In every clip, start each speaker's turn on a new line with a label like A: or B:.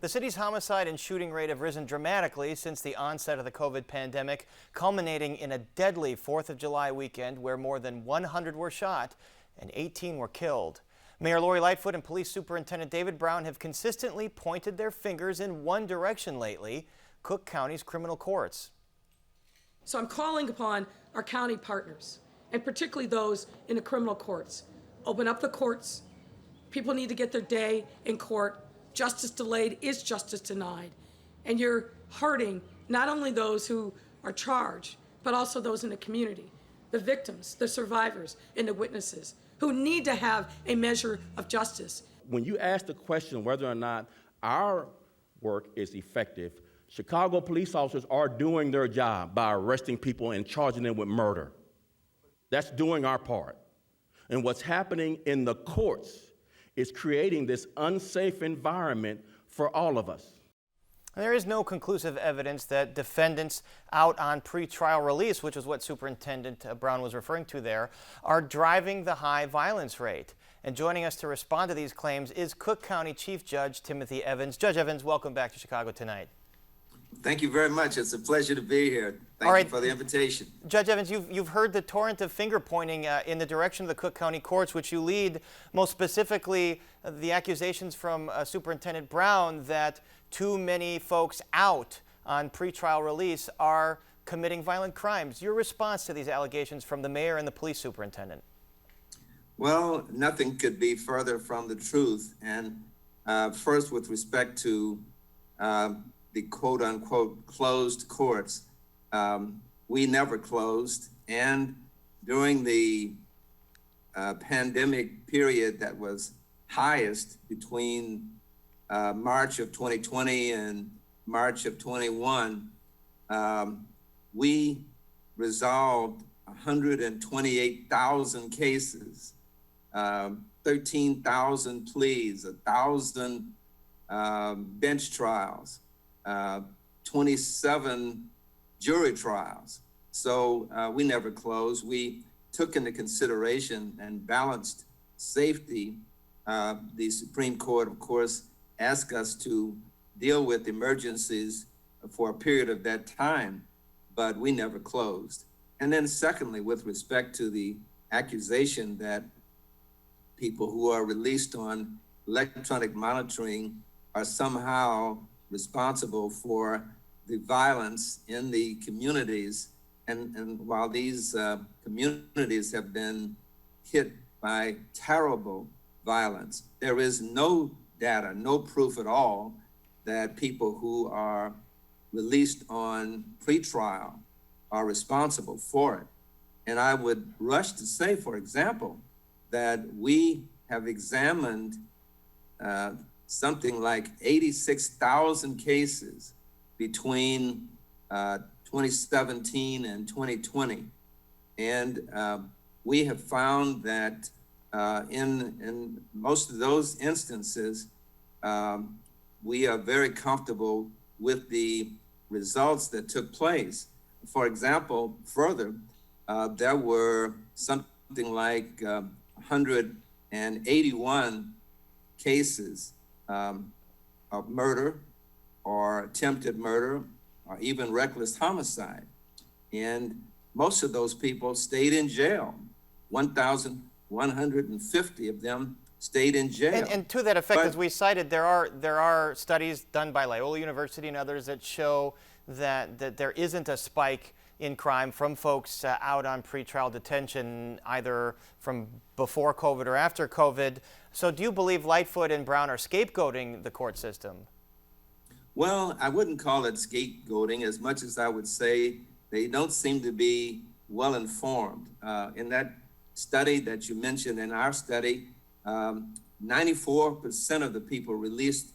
A: The city's homicide and shooting rate have risen dramatically since the onset of the COVID pandemic, culminating in a deadly 4th of July weekend where more than 100 were shot and 18 were killed. Mayor Lori Lightfoot and Police Superintendent David Brown have consistently pointed their fingers in one direction lately: Cook County's criminal courts.
B: So I'm calling upon our county partners, and particularly those in the criminal courts. Open up the courts. People need to get their day in court. Justice delayed is justice denied. And you're hurting not only those who are charged, but also those in the community, the victims, the survivors, and the witnesses who need to have a measure of justice.
C: When you ask the question whether or not our work is effective, Chicago police officers are doing their job by arresting people and charging them with murder. That's doing our part. And what's happening in the courts is creating this unsafe environment for all of us.
A: There is no conclusive evidence that defendants out on pretrial release, which is what Superintendent Brown was referring to there, are driving the high violence rate. And joining us to respond to these claims is Cook County Chief Judge Timothy Evans. Judge Evans, welcome back to Chicago Tonight.
D: Thank you very much. It's a pleasure to be here. Thank you for the invitation.
A: Judge Evans, you've heard the torrent of finger pointing in the direction of the Cook County courts, which you lead, most specifically the accusations from Superintendent Brown that too many folks out on pretrial release are committing violent crimes. Your response to these allegations from the mayor and the police superintendent?
D: Well, nothing could be further from the truth. And first, with respect to the quote-unquote closed courts, we never closed. And during the pandemic period that was highest between March of 2020 and March of 21, we resolved 128,000 cases, 13,000 pleas, 1,000 bench trials, 27 jury trials. So we never closed. We took into consideration and balanced safety. The Supreme Court, of course, asked us to deal with emergencies for a period of that time, but we never closed. And then secondly, with respect to the accusation that people who are released on electronic monitoring are somehow responsible for the violence in the communities. And while these communities have been hit by terrible violence, there is no data, no proof at all that people who are released on pretrial are responsible for it. And I would rush to say, for example, that we have examined something like 86,000 cases between 2017 and 2020. And we have found that in most of those instances, we are very comfortable with the results that took place. For example, further, there were something like 181 cases of murder or attempted murder or even reckless homicide. And most of those people stayed in jail. 1,150 of them stayed in jail.
A: And to that effect, as we cited, there are studies done by Loyola University and others that show that there isn't a spike in crime from folks out on pretrial detention, either from before COVID or after COVID. So do you believe Lightfoot and Brown are scapegoating the court system?
D: Well, I wouldn't call it scapegoating as much as I would say they don't seem to be well informed. In that study that you mentioned, in our study, 94% of the people released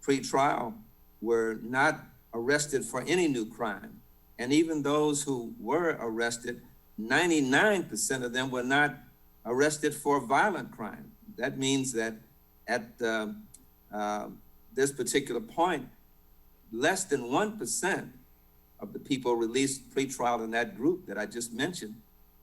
D: pre-trial were not arrested for any new crime. And even those who were arrested, 99% of them were not arrested for violent crime. That means that at this particular point, less than 1% of the people released pre-trial in that group that I just mentioned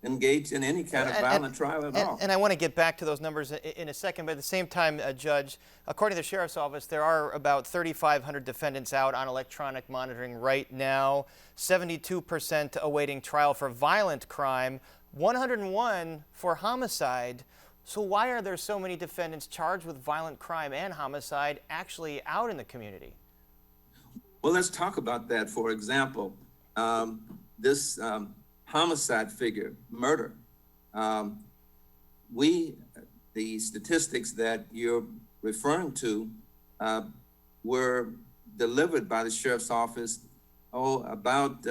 D: engage in any kind of violent trial at all.
A: And I want to get back to those numbers in a second, but at the same time, Judge, according to the Sheriff's Office, there are about 3,500 defendants out on electronic monitoring right now, 72% awaiting trial for violent crime, 101 for homicide. So why are there so many defendants charged with violent crime and homicide actually out in the community?
D: Well, let's talk about that. For example, this homicide figure, murder. The statistics that you're referring to were delivered by the Sheriff's Office about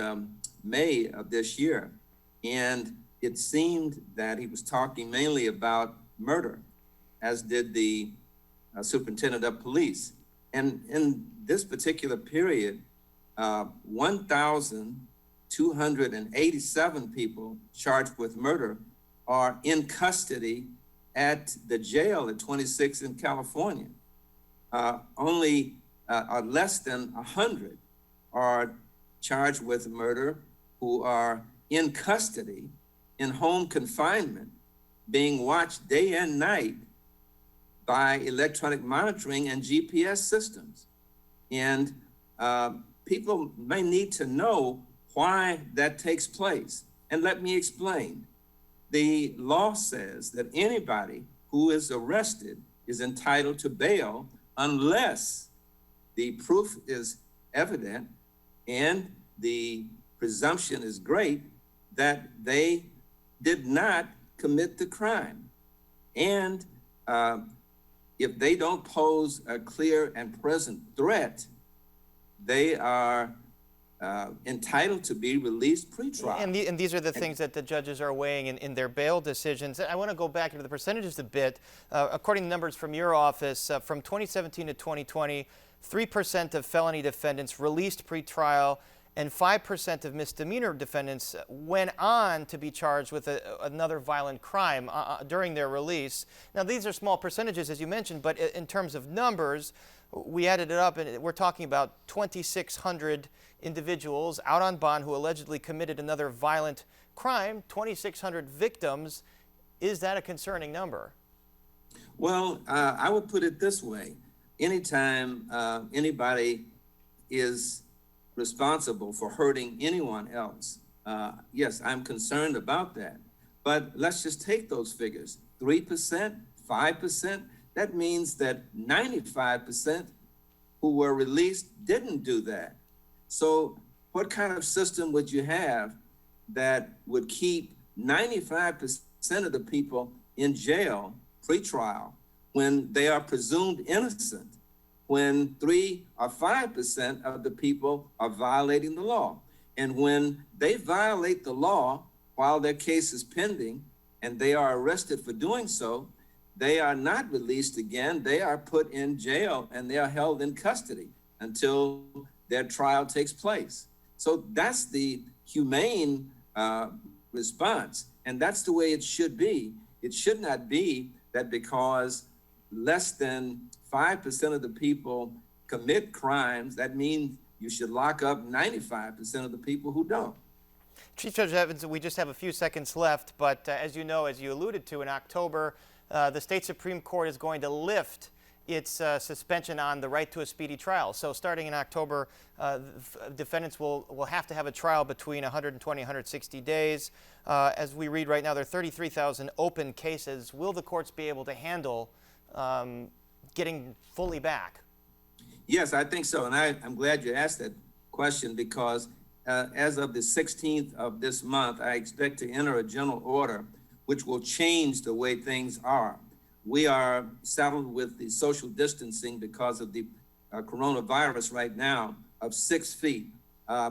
D: May of this year. And it seemed that he was talking mainly about murder, as did the Superintendent of Police. And in this particular period, 1,287 people charged with murder are in custody at the jail at 26 in California. Only less than 100 are charged with murder who are in custody, in home confinement, being watched day and night by electronic monitoring and GPS systems. And people may need to know why that takes place. And let me explain. The law says that anybody who is arrested is entitled to bail unless the proof is evident and the presumption is great that they did not commit the crime. And if they don't pose a clear and present threat, they are entitled to be released pre-trial.
A: And these are the things that the judges are weighing in their bail decisions. I want to go back into the percentages a bit. According to numbers from your office, from 2017 to 2020, 3% of felony defendants released pre-trial, and 5% of misdemeanor defendants went on to be charged with another violent crime during their release. Now, these are small percentages, as you mentioned, but in terms of numbers, we added it up, and we're talking about 2,600 individuals out on bond who allegedly committed another violent crime, 2,600 victims. Is that a concerning number?
D: Well, I would put it this way. Anytime anybody is responsible for hurting anyone else, yes, I'm concerned about that. But let's just take those figures. 3%, 5%, that means that 95% who were released didn't do that. So what kind of system would you have that would keep 95% of the people in jail pre-trial when they are presumed innocent, when 3 or 5% of the people are violating the law? And when they violate the law while their case is pending and they are arrested for doing so, they are not released again. They are put in jail and they are held in custody until their trial takes place. So that's the humane response. And that's the way it should be. It should not be that because less than 5% of the people commit crimes, that means you should lock up 95% of the people who don't.
A: Chief Judge Evans, we just have a few seconds left, but as you know, as you alluded to, in October, the state Supreme Court is going to lift its suspension on the right to a speedy trial. So starting in October, defendants will have to have a trial between 120 and 160 days. As we read right now, there are 33,000 open cases. Will the courts be able to handle getting fully back?
D: Yes, I think so. And I'm glad you asked that question because as of the 16th of this month, I expect to enter a general order which will change the way things are. We are saddled with the social distancing because of the coronavirus right now of 6 feet.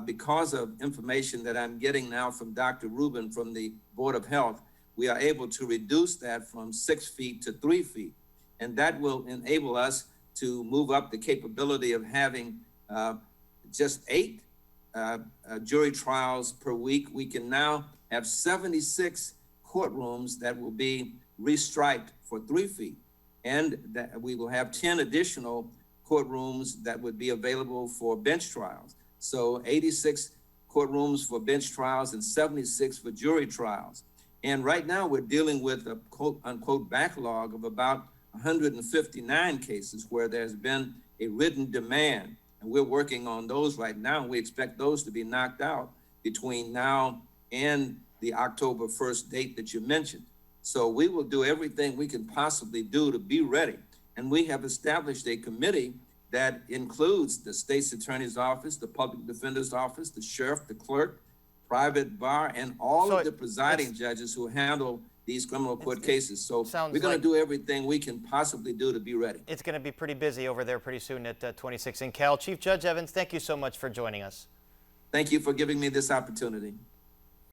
D: Because of information that I'm getting now from Dr. Rubin from the Board of Health, we are able to reduce that from 6 feet to 3 feet. And that will enable us to move up the capability of having just 8 jury trials per week. We can now have 76 courtrooms that will be restriped for 3 feet. And that we will have 10 additional courtrooms that would be available for bench trials. So 86 courtrooms for bench trials and 76 for jury trials. And right now we're dealing with a quote unquote backlog of about 159 cases where there's been a written demand. And we're working on those right now. And we expect those to be knocked out between now and the October 1st date that you mentioned. So we will do everything we can possibly do to be ready. And we have established a committee that includes the state's attorney's office, the public defender's office, the sheriff, the clerk, private bar, and all of the presiding judges who handle these criminal court cases. So we're going to do everything we can possibly do to be ready.
A: It's going to be pretty busy over there pretty soon at 26 in Cal. Chief Judge Evans, thank you so much for joining us.
D: Thank you for giving me this opportunity.